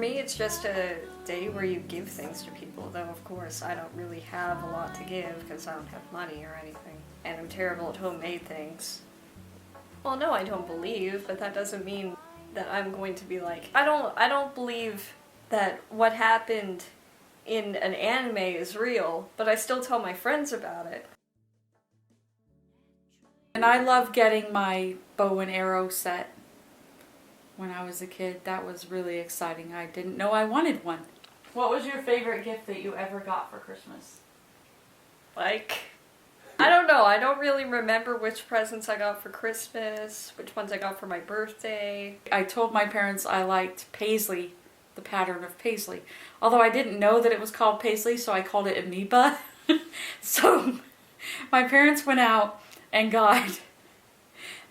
me, it's just a day where you give things to people, though of course I don't really have a lot to give because I don't have money or anything. And I'm terrible at homemade things. Well, no, I don't believe, but that doesn't mean that I'm going to be like, I don't believe that what happened in an anime is real, but I still tell my friends about it. And I love getting my bow and arrow set. When I was a kid, that was really exciting. I didn't know I wanted one. What was your favorite gift that you ever got for Christmas? Like, I don't know. I don't really remember which presents I got for Christmas, which ones I got for my birthday. I told my parents I liked paisley, the pattern of paisley. Although I didn't know that it was called paisley, so I called it amoeba. So my parents went out and got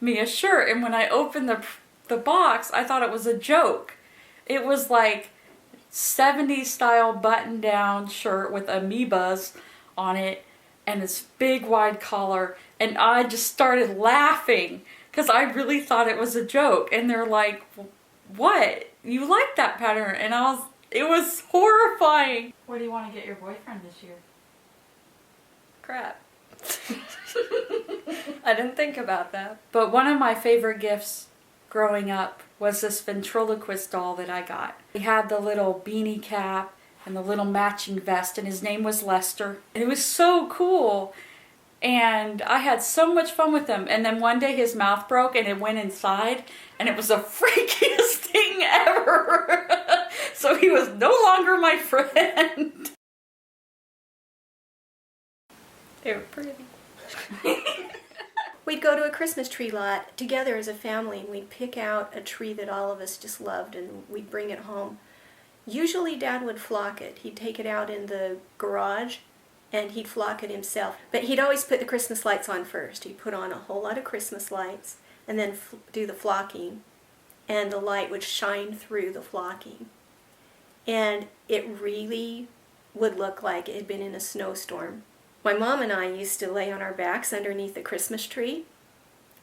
me a shirt, and when I opened the box, I thought it was a joke. It was like 70s style button down shirt with amoebas on it and this big wide collar, and I just started laughing because I really thought it was a joke. And they're like, what? You like that pattern? And it was horrifying. What do you want to get your boyfriend this year? Crap. I didn't think about that. But one of my favorite gifts growing up was this ventriloquist doll that I got. He had the little beanie cap and the little matching vest, and his name was Lester. And it was so cool. And I had so much fun with him. And then one day his mouth broke and it went inside, and it was the freakiest thing ever. So he was no longer my friend. They were pretty. We'd go to a Christmas tree lot together as a family, and we'd pick out a tree that all of us just loved, and we'd bring it home. Usually Dad would flock it. He'd take it out in the garage and he'd flock it himself. But he'd always put the Christmas lights on first. He'd put on a whole lot of Christmas lights and then do the flocking, and the light would shine through the flocking. And it really would look like it had been in a snowstorm. My mom and I used to lay on our backs underneath the Christmas tree.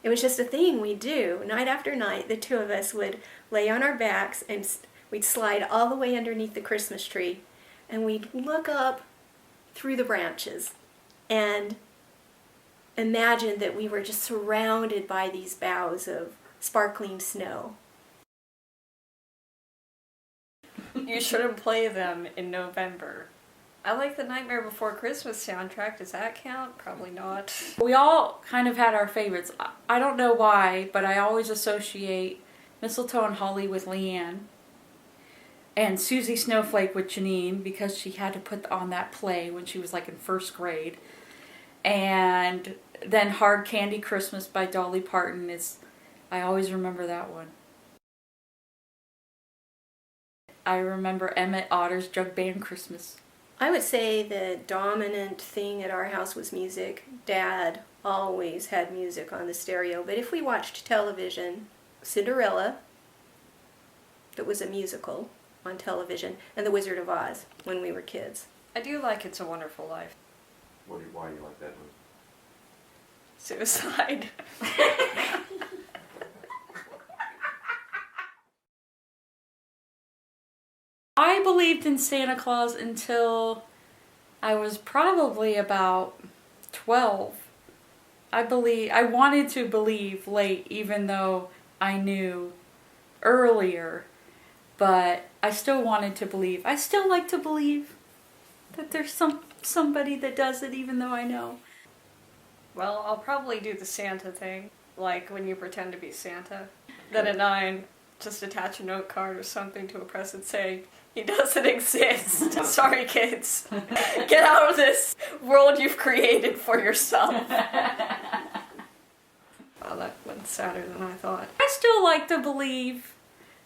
It was just a thing we'd do. Night after night, the two of us would lay on our backs and we'd slide all the way underneath the Christmas tree, and we'd look up through the branches and imagine that we were just surrounded by these boughs of sparkling snow. You shouldn't play them in November. I like the Nightmare Before Christmas soundtrack. Does that count? Probably not. We all kind of had our favorites. I don't know why, but I always associate Mistletoe and Holly with Leanne, and Susie Snowflake with Janine, because she had to put on that play when she was like in first grade. And then Hard Candy Christmas by Dolly Parton I always remember that one. I remember Emmett Otter's Jug Band Christmas. I would say the dominant thing at our house was music. Dad always had music on the stereo, but if we watched television, Cinderella, that was a musical on television, and The Wizard of Oz when we were kids. I do like It's a Wonderful Life. Why do you like that one? Suicide. I believed in Santa Claus until I was probably about 12. I wanted to believe late, even though I knew earlier, but I still wanted to believe. I still like to believe that there's somebody that does it, even though I know. Well, I'll probably do the Santa thing, like when you pretend to be Santa. Then at 9, just attach a note card or something to a present saying, he doesn't exist. Sorry, kids. Get out of this world you've created for yourself. Well, that went sadder than I thought. I still like to believe.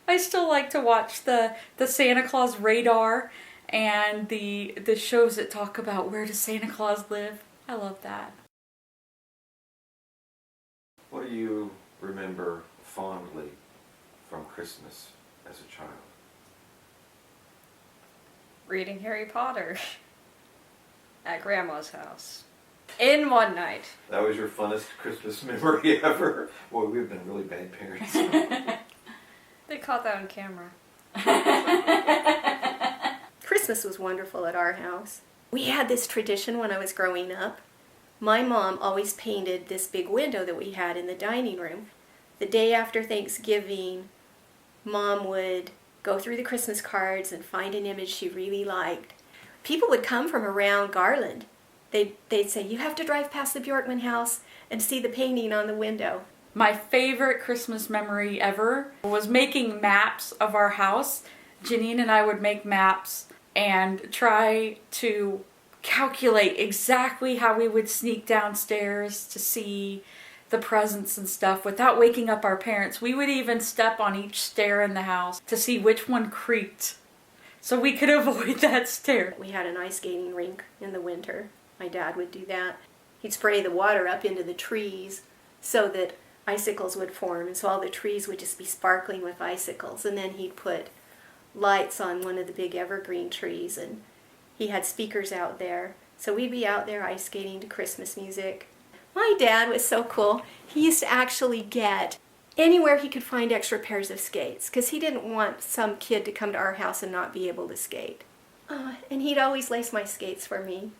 I still like to watch the Santa Claus radar and the shows that talk about where does Santa Claus live. I love that. What do you remember fondly from Christmas as a child? Reading Harry Potter at Grandma's house in one night. That was your funnest Christmas memory ever? Boy, we've been really bad parents. They caught that on camera. Christmas was wonderful at our house. We had this tradition when I was growing up. My mom always painted this big window that we had in the dining room. The day after Thanksgiving, Mom would go through the Christmas cards and find an image she really liked. People would come from around Garland. They'd say, you have to drive past the Bjorkman house and see the painting on the window. My favorite Christmas memory ever was making maps of our house. Janine and I would make maps and try to calculate exactly how we would sneak downstairs to see the presents and stuff without waking up our parents. We would even step on each stair in the house to see which one creaked so we could avoid that stair. We had an ice skating rink in the winter. My dad would do that. He'd spray the water up into the trees so that icicles would form, and so all the trees would just be sparkling with icicles. And then he'd put lights on one of the big evergreen trees, and he had speakers out there. So we'd be out there ice skating to Christmas music. My dad was so cool. He used to actually get anywhere he could find extra pairs of skates because he didn't want some kid to come to our house and not be able to skate. And he'd always lace my skates for me.